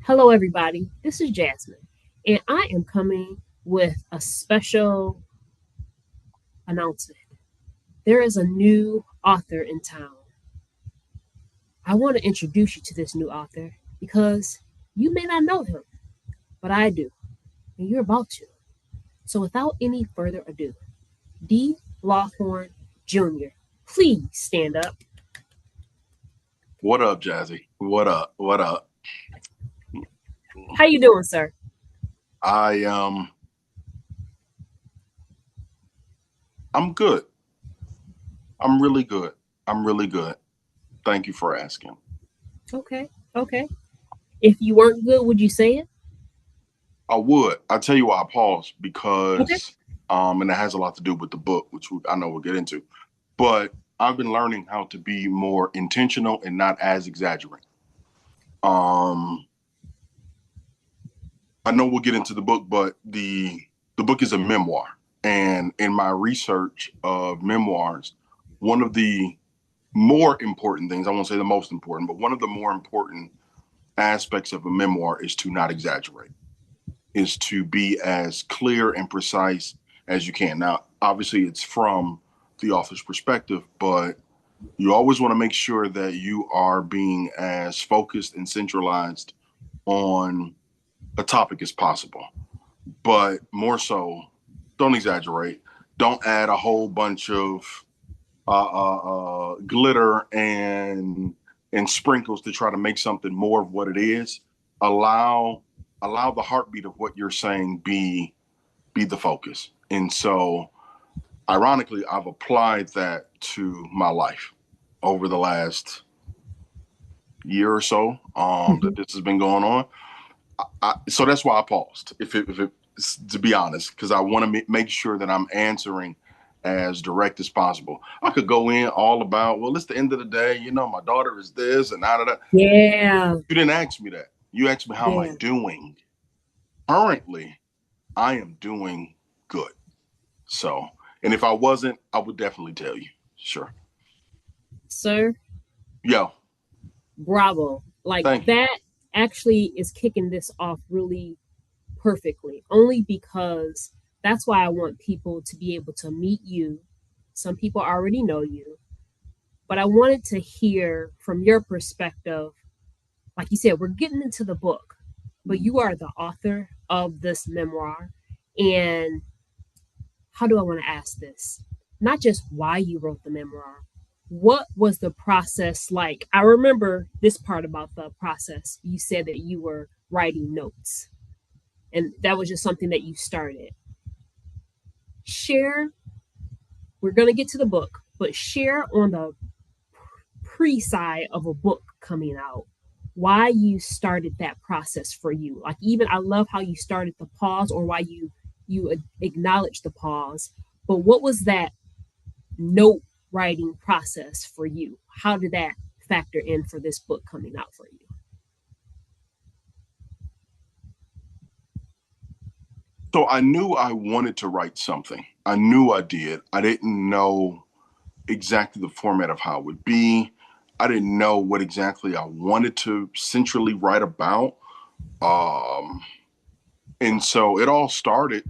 Hello, everybody. This is Jasmine, and I am coming with a special announcement. There is a new author in town. I want to introduce you to this new author because you may not know him, but I do, and you're about to. So, without any further ado, D. Lawhorn Jr., please stand up. What up, Jazzy? What up? What up? How you doing, sir? I I'm good. I'm really good. I'm really good. Thank you for asking. Okay, okay. If you weren't good, would you say it? I would. I tell you why I paused Okay. because and it has a lot to do with the book, which I know we'll get into. But I've been learning how to be more intentional and not as exaggerate. Um I know we'll get into the book, but the book is a memoir. And in my research of memoirs, one of the more important things, I won't say the most important, but one of the more important aspects of a memoir is to not exaggerate, is to be as clear and precise as you can. Now, obviously, it's from the author's perspective, but you always want to make sure that you are being as focused and centralized on a topic as possible. But more so, don't exaggerate. Don't add a whole bunch of glitter and sprinkles to try to make something more of what it is. Allow allow the heartbeat of what you're saying be the focus. And so, ironically, I've applied that to my life over the last year or so that Mhm. this has been going on. So that's why I paused. If it to be honest, because I want to make sure that I'm answering as direct as possible. I could go in all about, well, it's the end of the day. My daughter is this and out of that. Yeah, You didn't ask me that. You asked me how am I yeah. doing. Currently, I am doing good. So, and if I wasn't, I would definitely tell you. Sure. Sir, Yo, bravo. Like thank you. that actually is kicking this off really perfectly, only because that's why I want people to be able to meet you. Some people already know you, but I wanted to hear from your perspective. Like you said, we're getting into the book, but you are the author of this memoir. And how do I want to ask this? Not just why you wrote the memoir. What was the process like? I remember this part about the process. You said that you were writing notes, and that was just something that you started. Share, we're going to get to the book, but share on the pre side of a book coming out why you started that process for you. Like, even I love how you started the pause, or why you acknowledge the pause, but what was that note writing process for you? How did that factor in for this book coming out for you? So I knew I wanted to write something. I knew I did. I didn't know exactly the format of how it would be. I didn't know what exactly I wanted to centrally write about. Um, and so it all started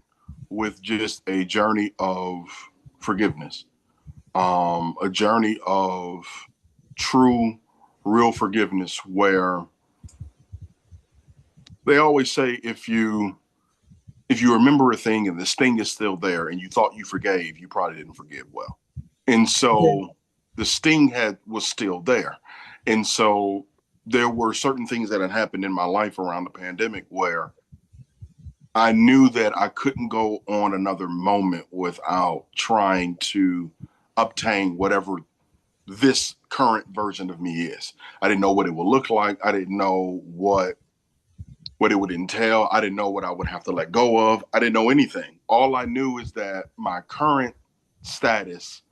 with just a journey of forgiveness, a journey of true, real forgiveness, where they always say if you remember a thing and the sting is still there and you thought you forgave, you probably didn't forgive well. And Yeah. so the sting had was still there. And so there were certain things that had happened in my life around the pandemic where I knew that I couldn't go on another moment without trying to obtain whatever this current version of me is. I didn't know what it would look like. I didn't know what it would entail. I didn't know what I would have to let go of. I didn't know anything. All I knew is that my current status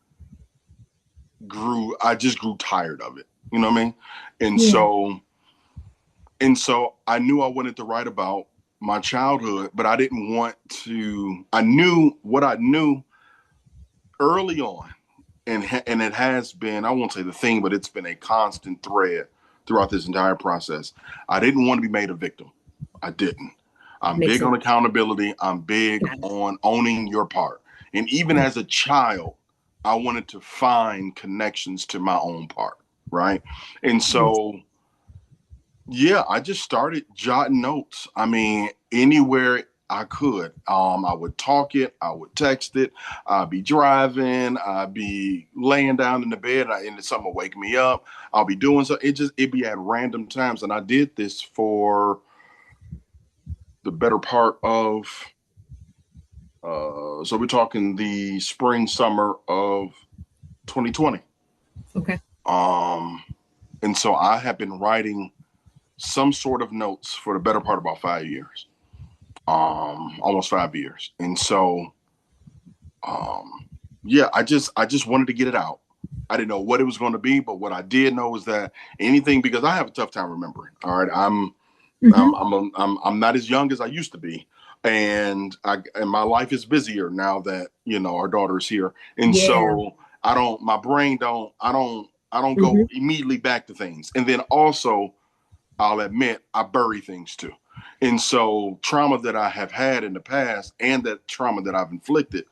I just grew tired of it. You know what I mean? And Yeah. so and so I knew I wanted to write about my childhood, but I didn't want to I knew what I knew early on, and it has been, I won't say the thing, but it's been a constant thread throughout this entire process. I didn't want to be made a victim. I didn't. I'm Makes big on sense. accountability. I'm big Got it. on owning your part. And even Okay. as a child, I wanted to find connections to my own part, right? And Yes. so, yeah, I just started jotting notes. I mean, anywhere I could. I would talk it, I would text it, I'd be driving, I'd be laying down in the bed, and something would wake me up. I'll be doing so. It'd be at random times. And I did this for the better part of so we're talking the spring, summer of 2020. Okay. Um, and so I have been writing some sort of notes for the better part of about 5 years, almost 5 years. And so, yeah, I just wanted to get it out. I didn't know what it was going to be, but what I did know was that anything, because I have a tough time remembering. All right, Hmm. I'm not as young as I used to be, and my life is busier now that our daughter is here, and Yeah. so my brain I don't go Hmm. immediately back to things, and then also I'll admit I bury things too, and so trauma that I have had in the past and that trauma that I've inflicted,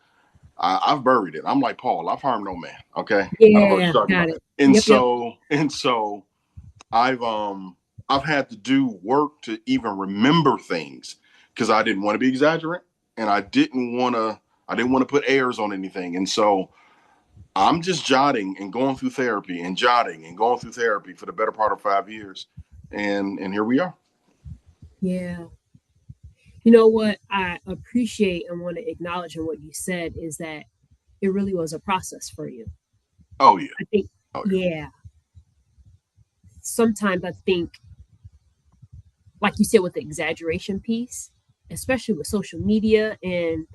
I've buried it. I'm like Paul, I've harmed no man. Okay, I don't know what Yeah. you're talking Got about, it. and Yep. Yep. so I've um I've had to do work to even remember things because I didn't want to be exaggerant and I didn't want to put airs on anything. And so I'm just jotting and going through therapy and jotting and going through therapy for the better part of 5 years. And here we are. Yeah. You know what I appreciate and want to acknowledge in what you said is that it really was a process for you. Oh yeah. I think, Oh yeah. yeah, sometimes I think, like you said, with the exaggeration piece, especially with social media and,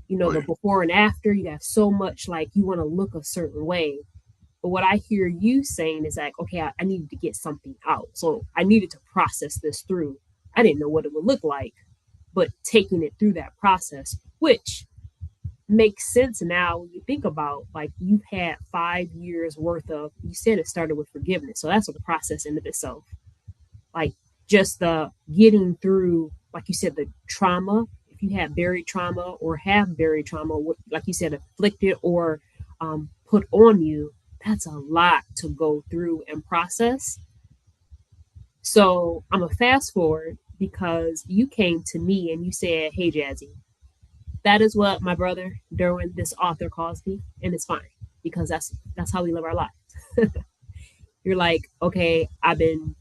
Oh the yeah. before and after, you have so much like you want to look a certain way. But what I hear you saying is like, okay, I needed to get something out. So I needed to process this through. I didn't know what it would look like, but taking it through that process, which makes sense now when you think about like you've had 5 years worth of, you said it started with forgiveness, so that's a process in of itself, like just the getting through, like you said, the trauma. If you have buried trauma or have buried trauma, like you said, afflicted or put on you, that's a lot to go through and process. So I'm a fast forward because you came to me and you said, hey Jazzy, that is what my brother Derwin, this author, calls me, and it's fine because that's how we live our lives. You're like, okay, I've been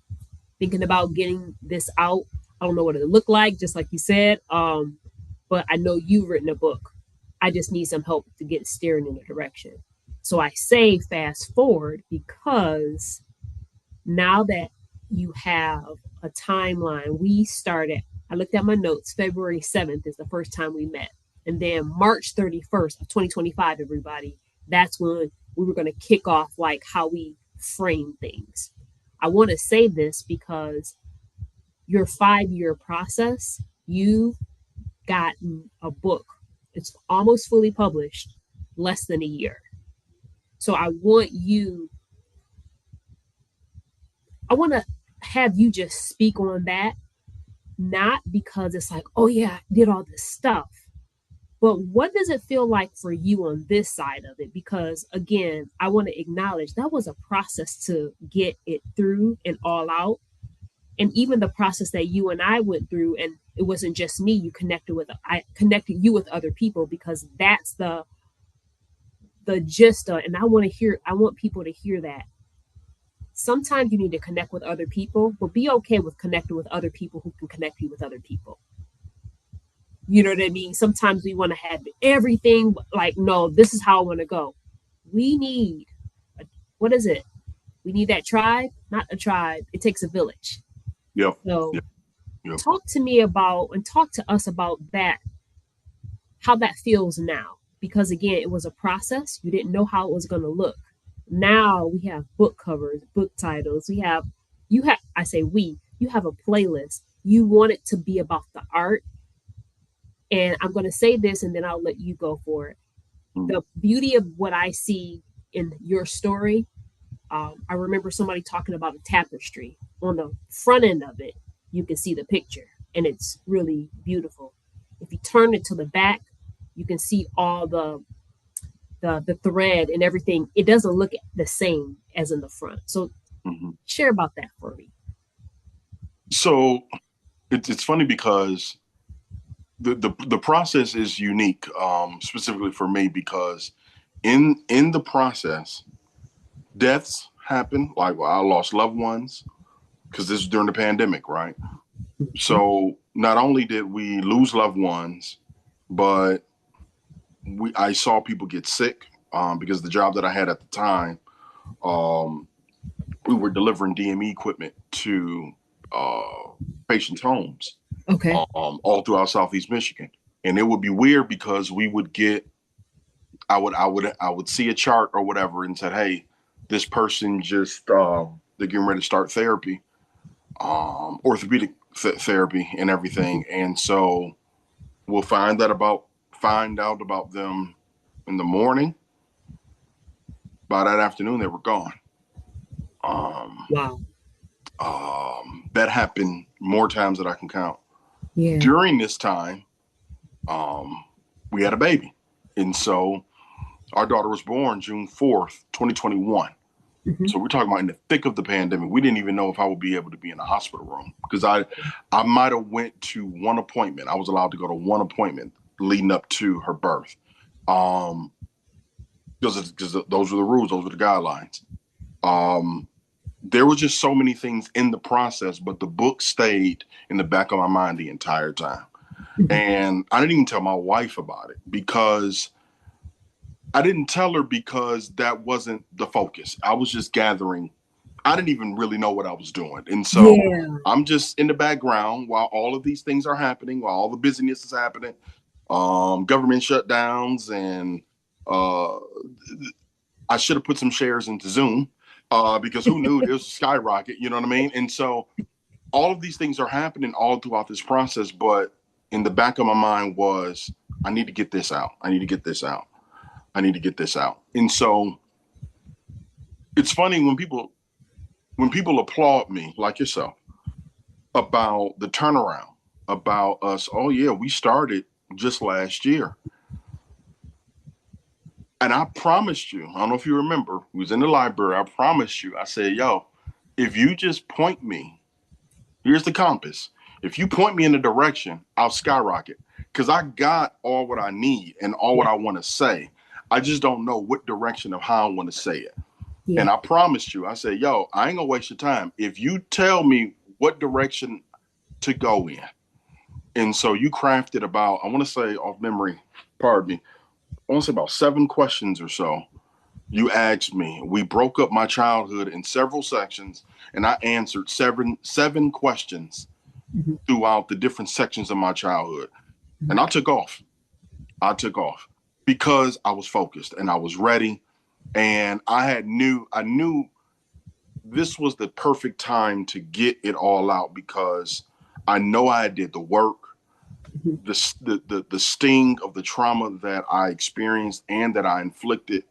thinking about getting this out. I don't know what it look like, just like you said. But I know you've written a book. I just need some help to get steering in a direction. So I say fast forward because now that you have a timeline, we started, I looked at my notes, February 7th is the first time we met. And then March 31st of 2025, everybody, that's when we were going to kick off like how we frame things. I want to say this because your 5 year process, you've gotten a book. It's almost fully published, less than a year. So I want to have you just speak on that, not because it's like, oh yeah, I did all this stuff, but what does it feel like for you on this side of it? Because again, I want to acknowledge that was a process to get it through and all out. And even the process that you and I went through, and it wasn't just me, I connected you with other people because that's the gist of, and I want people to hear that sometimes you need to connect with other people, but be okay with connecting with other people who can connect you with other people. You know what I mean? Sometimes we want to have everything like, no, this is how I want to go. We need, what is it? We need that tribe, not a tribe. It takes a village. Yep. So Yep. Yep. talk to me about and talk to us about that, how that feels now. Because again, it was a process. You didn't know how it was going to look. Now we have book covers, book titles. I say you have a playlist. You want it to be about the art. And I'm going to say this and then I'll let you go for it. Mm. The beauty of what I see in your story, I remember somebody talking about a tapestry. On the front end of it, you can see the picture, and it's really beautiful. If you turn it to the back, you can see all the thread and everything. It doesn't look the same as in the front. So Mhm. share about that for me. So it's funny because the process is unique, specifically for me, because in the process, deaths happen. Like, well, I lost loved ones because this was during the pandemic, right? Mhm. So not only did we lose loved ones, but I saw people get sick, because the job that I had at the time, um, we were delivering DME equipment to uh, patients' homes, Okay. all throughout Southeast Michigan. And it would be weird because we would get, I would see a chart or whatever and said, hey, this person just, they're getting ready to start therapy, orthopedic therapy and everything. And so we'll find out about them in the morning. By that afternoon, they were gone. Um, Wow. that happened more times than I can count. Yeah. During this time, um, we had a baby. And so our daughter was born June 4th, 2021. Hmm. So we're talking about in the thick of the pandemic. We didn't even know if I would be able to be in the hospital room because I might have went to one appointment. I was allowed to go to one appointment leading up to her birth. Um, because those were the rules, those were the guidelines. Um, there were just so many things in the process, but the book stayed in the back of my mind the entire time. Hmm. And I didn't even tell my wife about it because I didn't tell her because that wasn't the focus. I was just gathering. I didn't even really know what I was doing. And so Yeah. I'm just in the background while all of these things are happening, while all the busyness is happening, government shutdowns, and uh, I should have put some shares into Zoom, because who knew it was a skyrocket, you know what I mean? And so all of these things are happening all throughout this process, but in the back of my mind was, I need to get this out. I need to get this out. I need to get this out. And so it's funny when people applaud me, like yourself, about the turnaround, about us. Oh yeah, we started just last year, and I promised you. I don't know if you remember. We was in the library. I promised you. I said, "Yo, if you just point me, here's the compass. If you point me in the direction, I'll skyrocket because I got all what I need and all what Yeah. I want to say. I just don't know what direction of how I want to say it." Yeah. And I promised you, I said, yo, I ain't gonna waste your time. If you tell me what direction to go in. And so you crafted about, I want to say off memory, pardon me, I want to say about 7 questions or so. You asked me. We broke up my childhood in several sections, and I answered seven questions Hmm. throughout the different sections of my childhood. Hmm. And I took off. I took off because I was focused and I was ready. And I knew this was the perfect time to get it all out because I know I did the work. Hmm. The sting of the trauma that I experienced and that I inflicted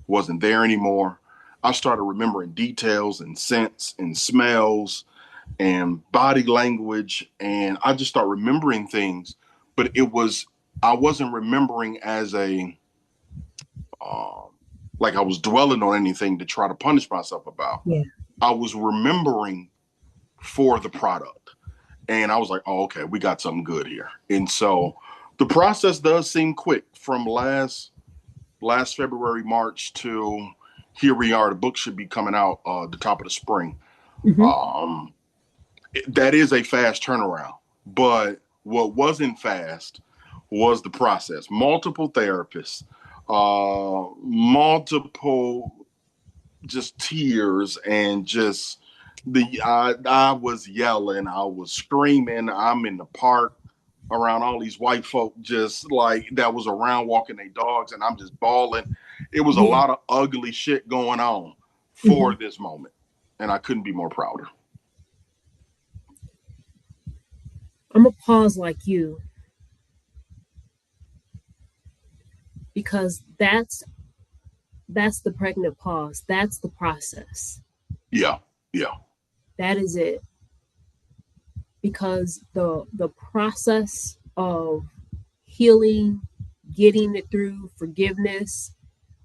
wasn't there anymore. I started remembering details and scents and smells and body language, and I just started remembering things. But I wasn't remembering as a um, like I was dwelling on anything to try to punish myself about. Yeah. I was remembering for the product. And I was like, oh, okay, we got something good here. And so the process does seem quick from last February, March to here we are. The book should be coming out the top of the spring. Hmm. Um, that is a fast turnaround. But what wasn't fast was the process. Multiple therapists, multiple just tears and just I was yelling, I was screaming. I'm in the park around all these white folk just like that was around walking their dogs, and I'm just bawling. It was a Yeah. lot of ugly shit going on Hmm. for this moment, and I couldn't be more prouder. I'm gonna pause like you because That's the pregnant pause. That's the process. Yeah. Yeah. That is it. Because the process of healing, getting it through, forgiveness,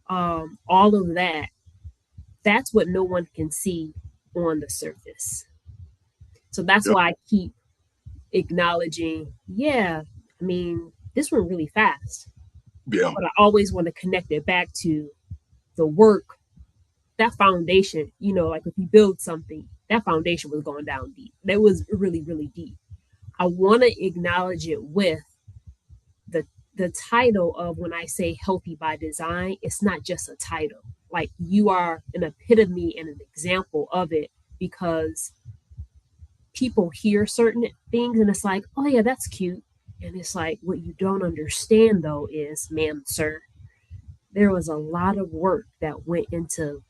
all of that, that's what no one can see on the surface. So that's Yep. why I keep acknowledging, yeah, I mean, this went really fast. Yeah. But I always want to connect it back to the work, that foundation, like if you build something, that foundation was going down deep. That was really, really deep. I want to acknowledge it with the the title of when I say healthy by design, it's not just a title. Like you are an epitome and an example of it because people hear certain things and it's like, oh yeah, that's cute. And it's like, what you don't understand though is, ma'am, sir, there was a lot of work that went into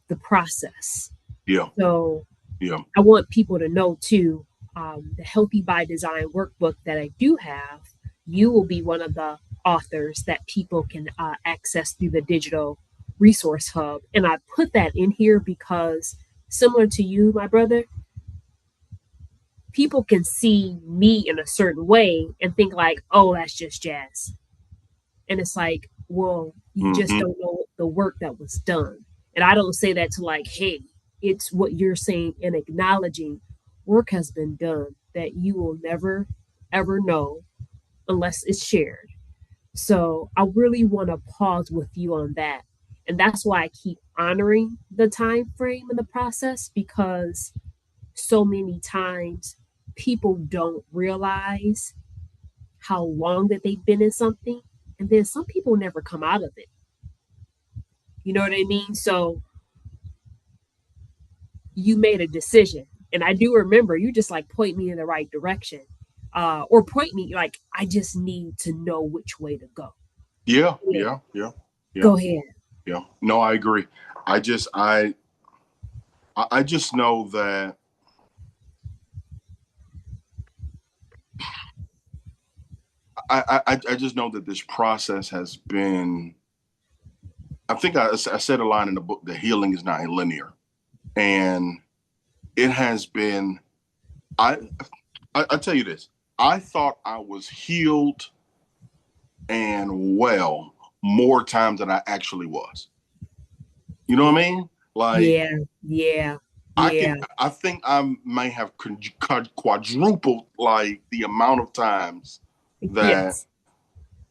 the process. Yeah. So Yeah. I want people to know too, the Healthy by Design workbook that I do have, you will be one of the authors that people can access through the digital resource hub. And I put that in here because, similar to you, my brother, people can see me in a certain way and think like, oh, that's just jazz. And it's like, well, you just Hmm. don't know the work that was done. And I don't say that to like, hey, it's what you're saying and acknowledging work has been done that you will never ever know unless it's shared. So I really want to pause with you on that. And that's why I keep honoring the time frame in the process because so many times people don't realize how long that they've been in something. And then some people never come out of it. You know what I mean? So you made a decision. And I do remember you just like point me in the right direction. Or point me like I just need to know which way to go. Yeah. Yeah. Yeah. Yeah. Yeah. Go ahead. Yeah. No, I agree. I just I just know that I just know that this process has been. I think I said a line in the book that healing is not linear, and it has been. I I tell you this. I thought I was healed and well more times than I actually was. You know what I mean? Like Yeah, yeah, yeah. I think I may have quadrupled like the amount of times that Yes.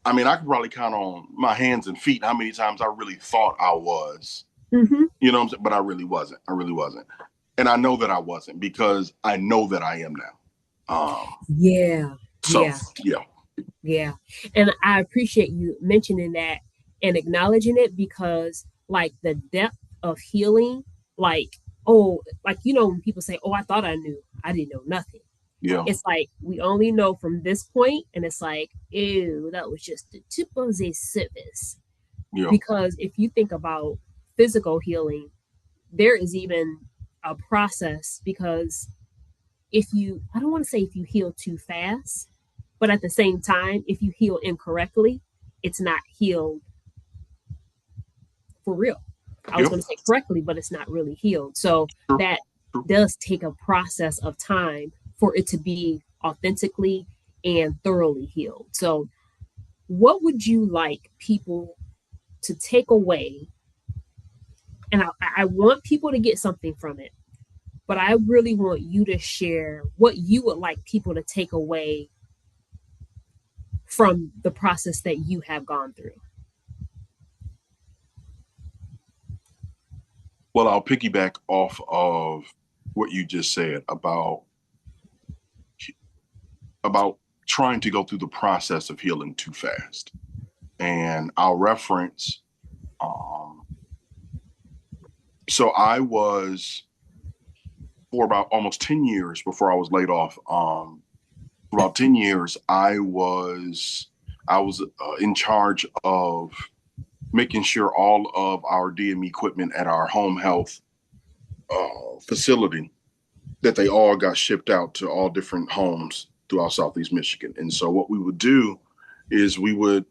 I mean, I could probably count on my hands and feet how many times I really thought I was. Mm-hmm. You know what I'm saying? But I really wasn't. I really wasn't. And I know that I wasn't because I know that I am now. Yeah, So yeah, yeah. yeah. And I appreciate you mentioning that and acknowledging it because, like, the depth of healing, like, oh, like, when people say, oh, I thought I knew, I didn't know nothing. Yeah. It's like we only know from this point, and it's like, ew, that was just the tip of the surface. Yeah. Because if you think about physical healing, there is even a process because if you, I don't want to say if you heal too fast, but at the same time, if you heal incorrectly, it's not healed for real. I was Yep. going to say correctly, but it's not really healed. So True. that True. does take a process of time for it to be authentically and thoroughly healed. So, what would you like people to take away? And I want people to get something from it, but I really want you to share what you would like people to take away from the process that you have gone through. Well, I'll piggyback off of what you just said about trying to go through the process of healing too fast. And I'll reference so I was for about almost 10 years before I was laid off. For about 10 years, I was in charge of making sure all of our DME equipment at our home health facility that they all got shipped out to all different homes throughout Southeast Michigan. And so what we would do is we would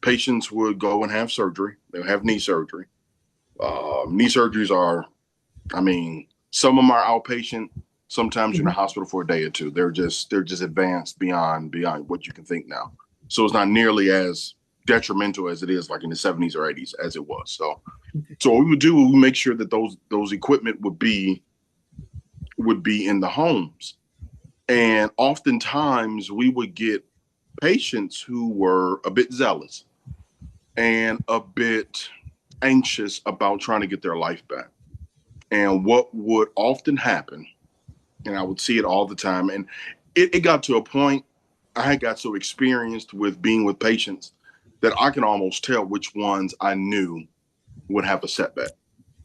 patients would go and have surgery. They'll have knee surgery. Knee surgeries are, I mean, some of them are outpatient. Sometimes you're in the hospital for a day or two. They're just advanced beyond what you can think now. So it's not nearly as detrimental as it is like in the 70s or 80s as it was. So what we would do, we would make sure that those equipment would be in the homes. And oftentimes we would get patients who were a bit zealous and a bit anxious about trying to get their life back. And what would often happen, and I would see it all the time, and it got to a point, I got so experienced with being with patients that I can almost tell which ones I knew would have a setback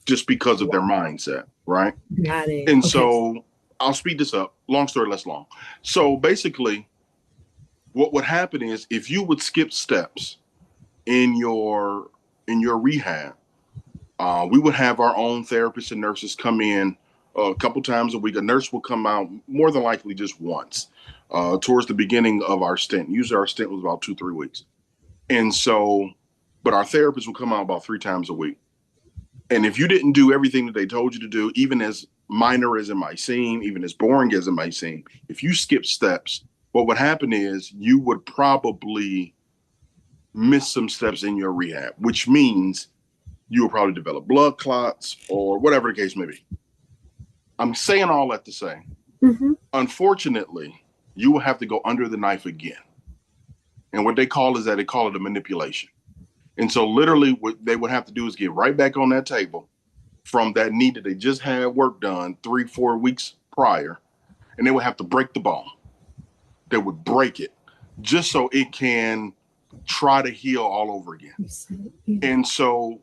just because of their mindset, right? Got it. And okay. So I'll speed this up. Long story less long. So basically, what would happen is if you would skip steps in your rehab, we would have our own therapists and nurses come in a couple times a week. A nurse will come out more than likely just once towards the beginning of our stint. Usually our stint was about 2-3 weeks. And so, but our therapists will come out about 3 times a week. And if you didn't do everything that they told you to do, even as minor as it might seem, even as boring as it might seem, if you skip steps, what would happen is you would probably miss some steps in your rehab, which means you will probably develop blood clots or whatever the case may be. I'm saying all that to say, unfortunately, you will have to go under the knife again. And what they call it a manipulation. And so literally what they would have to do is get right back on that table from that knee that they just had work done 3-4 weeks prior. And they would have to break the bone. They would break it just so it can try to heal all over again. And so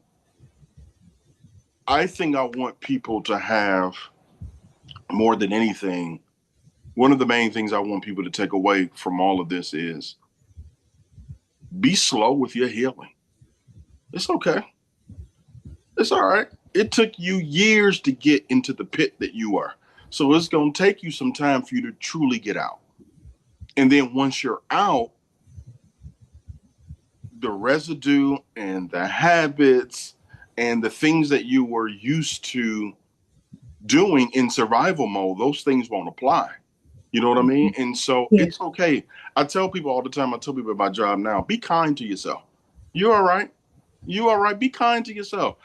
I think I want people to have, more than anything, one of the main things I want people to take away from all of this is be slow with your healing. It's okay. It's all right. It took you years to get into the pit that you are. So it's going to take you some time for you to truly get out. And then once you're out, the residue and the habits and the things that you were used to doing in survival mode, those things won't apply. You know what I mean? And so It's okay. I tell people all the time, I tell people at my job now, be kind to yourself. You're all right. You all right. Be kind to yourself.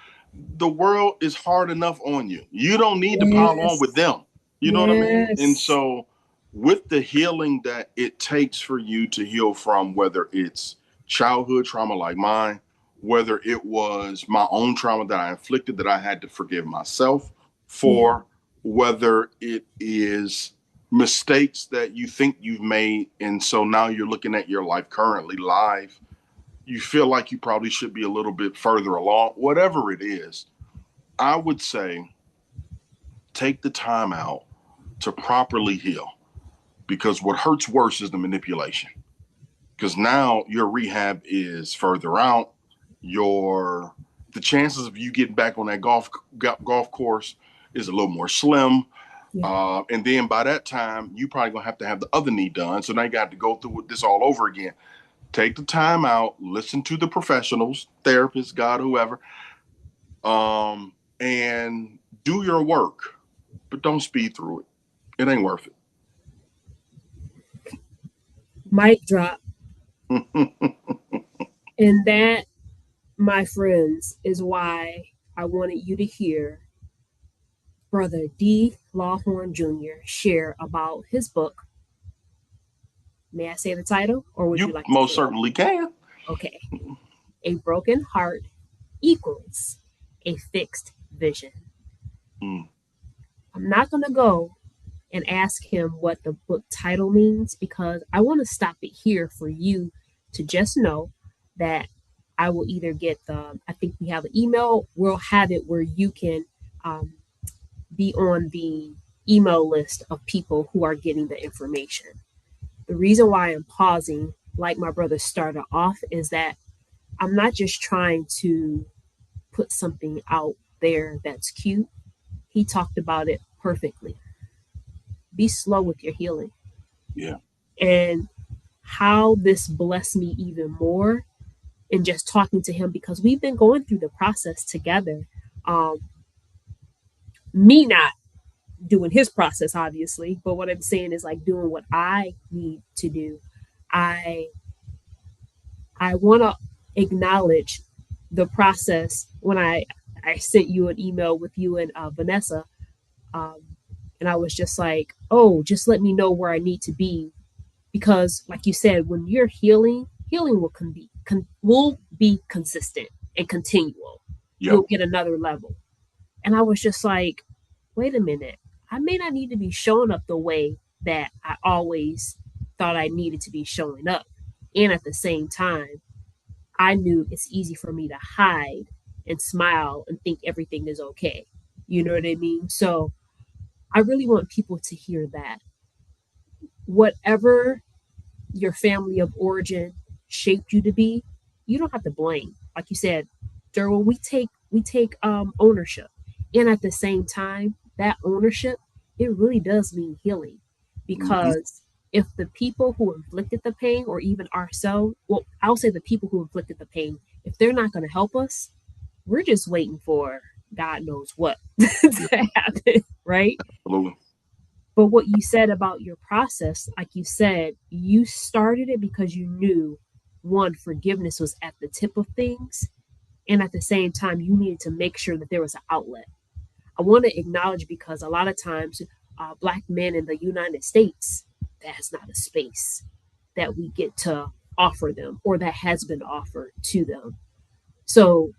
The world is hard enough on you. You don't need to pile on with them. You know what I mean? And so with the healing that it takes for you to heal from, whether it's childhood trauma like mine, whether it was my own trauma that I inflicted that I had to forgive myself for, whether it is mistakes that you think you've made, and so now you're looking at your life currently live, you feel like you probably should be a little bit further along, whatever it is, I would say take the time out to properly heal, because what hurts worse is the manipulation. Because now your rehab is further out, the chances of you getting back on that golf course is a little more slim. And then by that time, you probably gonna have to have the other knee done. So now you got to go through this all over again. Take the time out, listen to the professionals, therapists, God, whoever, and do your work, but don't speed through it. It ain't worth it. Mic drop. And that, my friends, is why I wanted you to hear Brother D. Lawhorn Jr. share about his book. May I say the title, or would you like to? Most certainly can. Okay. A broken heart equals a fixed vision. I'm not going to go and ask him what the book title means, because I want to stop it here for you to just know that I will either get I think we have an email, we'll have it where you can be on the email list of people who are getting the information. The reason why I'm pausing, like my brother started off, is that I'm not just trying to put something out there that's cute. He talked about it perfectly. Be slow with your healing. Yeah. And how this blessed me even more and just talking to him because we've been going through the process together. Um, Me not doing his process, obviously, but what I'm saying is like doing what I need to do. I I want to acknowledge the process when I sent you an email with you and Vanessa, um, and I was just like, oh, just let me know where I need to be because, like you said, when you're healing, healing will be consistent and continual. Yep. You'll get another level, and I was just like, wait a minute, I may not need to be showing up the way that I always thought I needed to be showing up, and at the same time I knew it's easy for me to hide and smile and think everything is okay. You know what I mean? So I really want people to hear that. Whatever your family of origin shaped you to be, you don't have to blame. Like you said, Derwin, we take ownership. And at the same time, that ownership, it really does mean healing. Hmm. Because if the people who inflicted the pain or even ourselves, well, I'll say the people who inflicted the pain, if they're not gonna help us, we're just waiting for God knows what Yeah, to happen, right? absolutely. But what you said about your process, like you said, you started it because you knew one, forgiveness was at the tip of things. And at the same time, you needed to make sure that there was an outlet. I want to acknowledge because a lot of times, Black men in the United States, that's not a space that we get to offer them or that has been offered to them. So,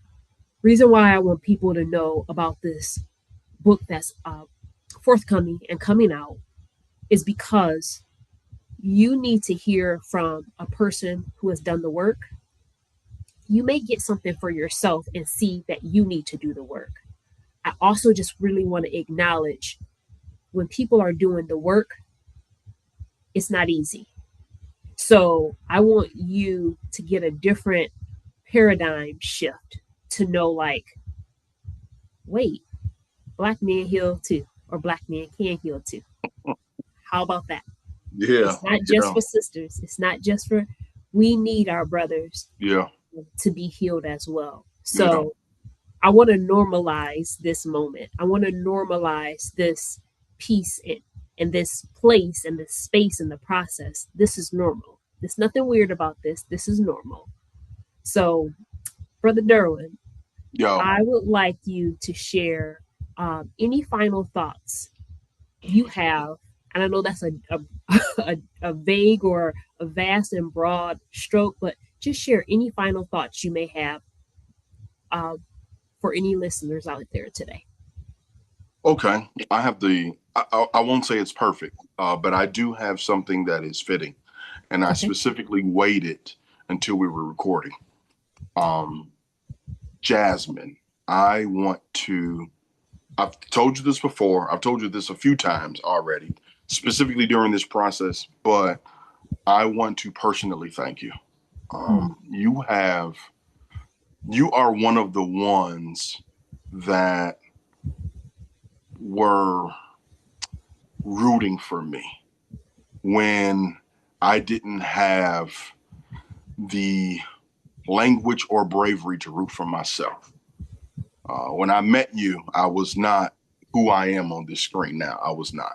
reason why I want people to know about this book that's forthcoming and coming out is because you need to hear from a person who has done the work. You may get something for yourself and see that you need to do the work. I also just really want to acknowledge when people are doing the work, it's not easy. So I want you to get a different paradigm shift to know, like, wait, Black men heal too, or Black men can heal too. How about that? Yeah, It's not just yeah, for sisters, it's not just for, we need our brothers yeah, to be healed as well. yeah. So I want to normalize this moment. I want to normalize this peace in this place and this space in the process. This is normal. There's nothing weird about this. This is normal. So, Brother Derwin, Yo, I would like you to share any final thoughts you have. And I know that's a vague or a vast and broad stroke, but just share any final thoughts you may have uh, for any listeners out there today. okay. I have I won't say it's perfect, but I do have something that is fitting. And I Okay. specifically waited until we were recording. Um, Jasmine, I want to, I've told you this before, I've told you this a few times already, specifically during this process, but I want to personally thank you. Mm, You have, you are one of the ones that were rooting for me when I didn't have the language or bravery to root for myself. When I met you, I was not who I am on this screen now. I was not.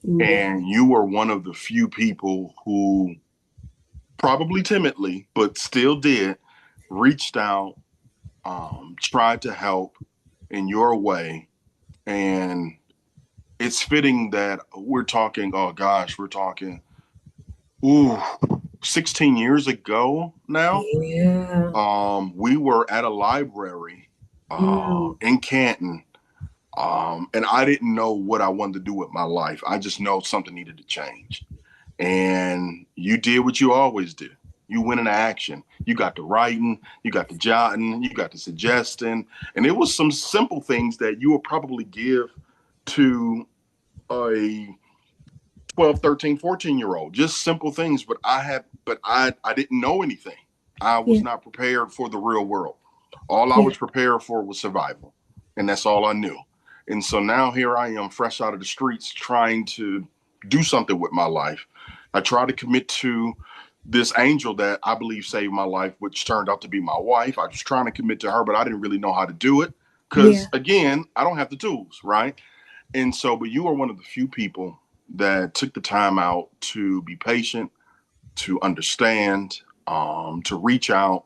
yeah. And you were one of the few people who probably timidly, but still did, reached out, tried to help in your way. And it's fitting that we're talking, oh gosh, we're talking, ooh, 16 years ago now. Yeah. We were at a library Mm, in Canton. And I didn't know what I wanted to do with my life. I just know something needed to change. And you did what you always do. You went into action. You got to writing, you got to jotting, you got to suggesting. And it was some simple things that you would probably give to a 12, 13, 14-year old. Just simple things. But I didn't know anything. I was yeah. not prepared for the real world. All I Yeah. was prepared for was survival. And that's all I knew. And so now here I am, fresh out of the streets, trying to do something with my life. I try to commit to this angel that I believe saved my life, which turned out to be my wife. I was trying to commit to her, but I didn't really know how to do it Yeah. because, again, I don't have the tools, right? And so, but you are one of the few people that took the time out to be patient, to understand, to reach out.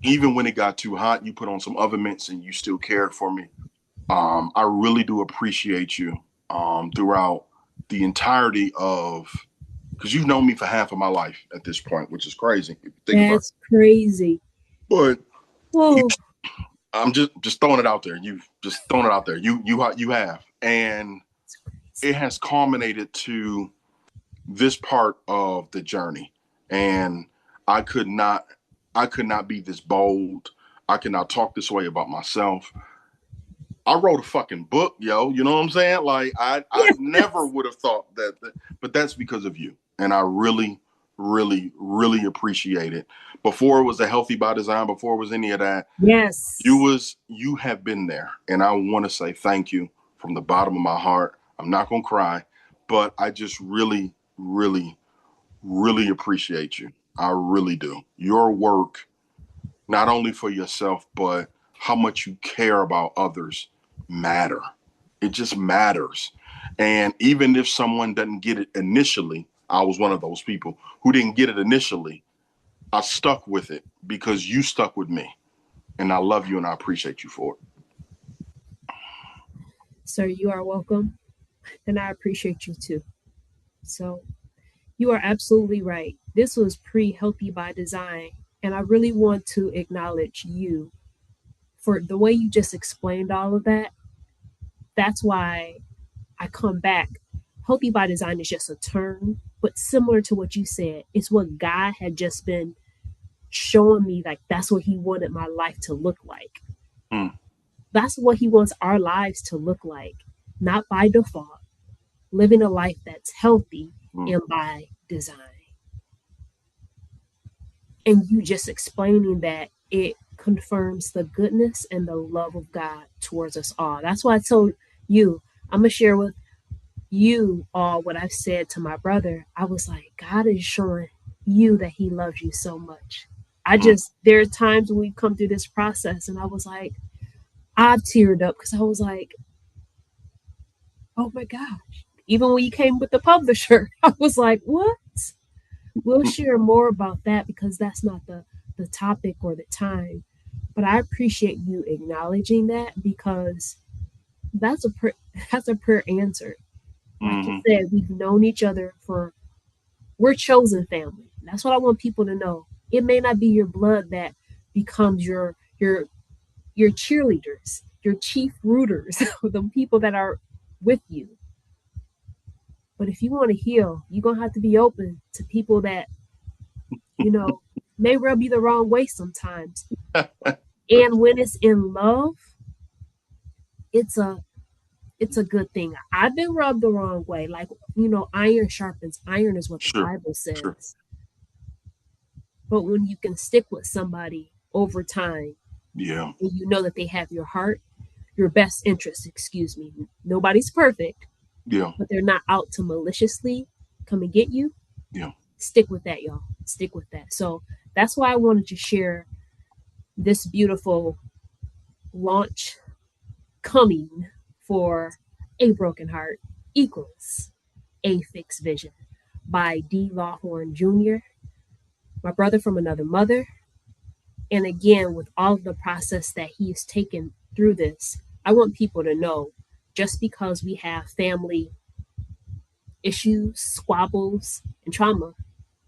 Even when it got too hot, you put on some oven mitts and you still cared for me. I really do appreciate you throughout the entirety of, because you've known me for half of my life at this point, which is crazy if you think about it. That's crazy. But you, Whoa. I'm just throwing it out there. You've just thrown it out there. You have, and it has culminated to this part of the journey. And I could not, I could not be this bold. I could not talk this way about myself. I wrote a fucking book, yo. You know what I'm saying? Like I Yes. never would have thought that, but that's because of you. And I really, really, really appreciate it. Before it was a Healthy by Design, before it was any of that, Yes. you have been there. And I want to say thank you from the bottom of my heart. I'm not gonna cry, but I just really, really, really appreciate you. I really do. Your work, not only for yourself, but how much you care about others matter. It just matters. And even if someone doesn't get it initially, I was one of those people who didn't get it initially. I stuck with it because you stuck with me. And I love you and I appreciate you for it. Sir, you are welcome. And I appreciate you too. So you are absolutely right. This was pre Healthy by Design. And I really want to acknowledge you for the way you just explained all of that. That's why I come back. Healthy by Design is just a term, but similar to what you said, it's what God had just been showing me, like that's what He wanted my life to look like. Mm, That's what He wants our lives to look like, not by default, living a life that's healthy mm. and by design. And you just explaining that, it confirms the goodness and the love of God towards us all. That's why I told you, I'm going to share with you all what I've said to my brother. I was like, God is showing you that He loves you so much. Mm. There are times when we've come through this process, and I was like, I've teared up because I was like, oh my gosh. Even when you came with the publisher, I was like, what? We'll share more about that because that's not the topic or the time. But I appreciate you acknowledging that because that's a that's a prayer answered. Like you Mm-hmm. said, we've known each other for, we're chosen family. That's what I want people to know. It may not be your blood that becomes your cheerleaders, your chief rooters, the people that are with you. But if you want to heal, you're gonna have to be open to people that, you know, may rub you the wrong way sometimes. And when it's in love, it's a good thing. I've been rubbed the wrong way. Like, iron sharpens iron is what the Sure. Bible Sure. says. But when you can stick with somebody over time Yeah. and you know that they have your heart, your best interest, excuse me. Nobody's perfect, Yeah. but they're not out to maliciously come and get you. Yeah. Stick with that, y'all. Stick with that. So that's why I wanted to share this beautiful launch coming for A Broken Heart Equals A Fixed Vision by D. Lawhorn Jr., my brother from another mother. And again, with all of the process that he has taken through this, I want people to know, just because we have family issues, squabbles, and trauma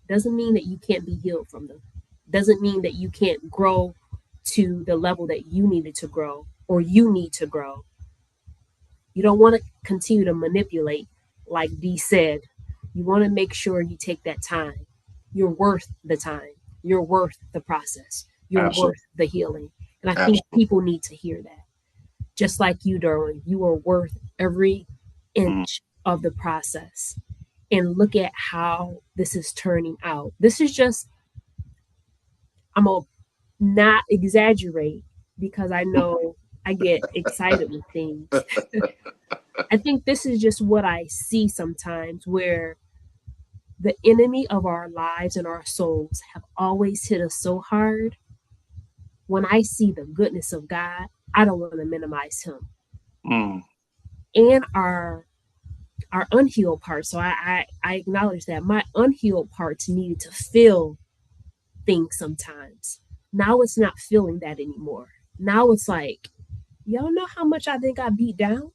doesn't mean that you can't be healed from them. Doesn't mean that you can't grow to the level that you needed to grow or you need to grow. You don't want to continue to manipulate, like Dee said. You want to make sure you take that time. You're worth the time. You're worth the process. You're Absolutely. worth the healing. And I think Absolutely. people need to hear that. Just like you, Derwin, you are worth every Mm. inch of the process. And look at how this is turning out. This is just, I'm going to not exaggerate because I know I get excited with things. I think this is just what I see sometimes, where The enemy of our lives and our souls have always hit us so hard. When I see the goodness of God, I don't want to minimize him. And our unhealed parts. So I acknowledge that my unhealed parts needed to feel things sometimes. Now it's not feeling that anymore. Now it's like, y'all know how much I think I beat down?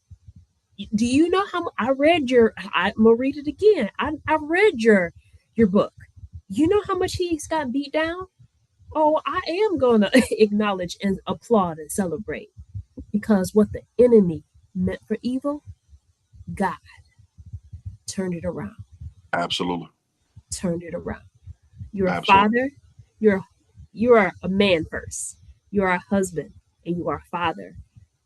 Do you know how I read I'm gonna read it again. I read your book. You know how much he's got beat down? Oh, I am gonna acknowledge and applaud and celebrate, because what the enemy meant for evil, God turned it around. Absolutely. Turned it around. You're a Absolutely. father. You are a man first. You are a husband, and you are a father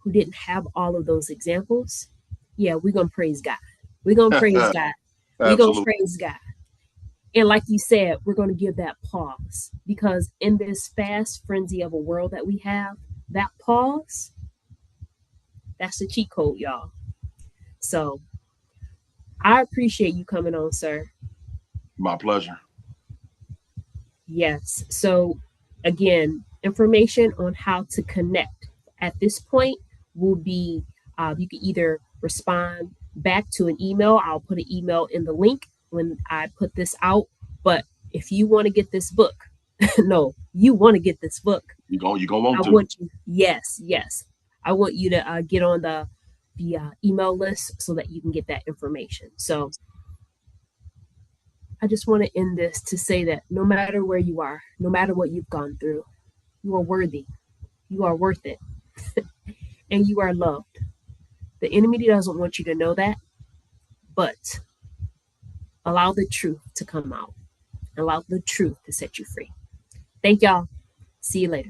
who didn't have all of those examples. Yeah, we're gonna praise God. We're gonna praise God. We're gonna Absolutely. praise God. And like you said, we're gonna give that pause, because in this fast frenzy of a world that we have, that pause, that's the cheat code, y'all. So I appreciate you coming on, sir. My pleasure. Yes. So again, information on how to connect at this point will be, you can either respond back to an email. I'll put an email in the link when I put this out. But if you want to get this book, no, you want to get this book. You're gonna want I to. want you. Yes, yes. I want you to get on the email list so that you can get that information. So I just want to end this to say that no matter where you are, no matter what you've gone through, you are worthy. You are worth it. And you are loved. The enemy doesn't want you to know that, but allow the truth to come out. Allow the truth to set you free. Thank y'all. See you later.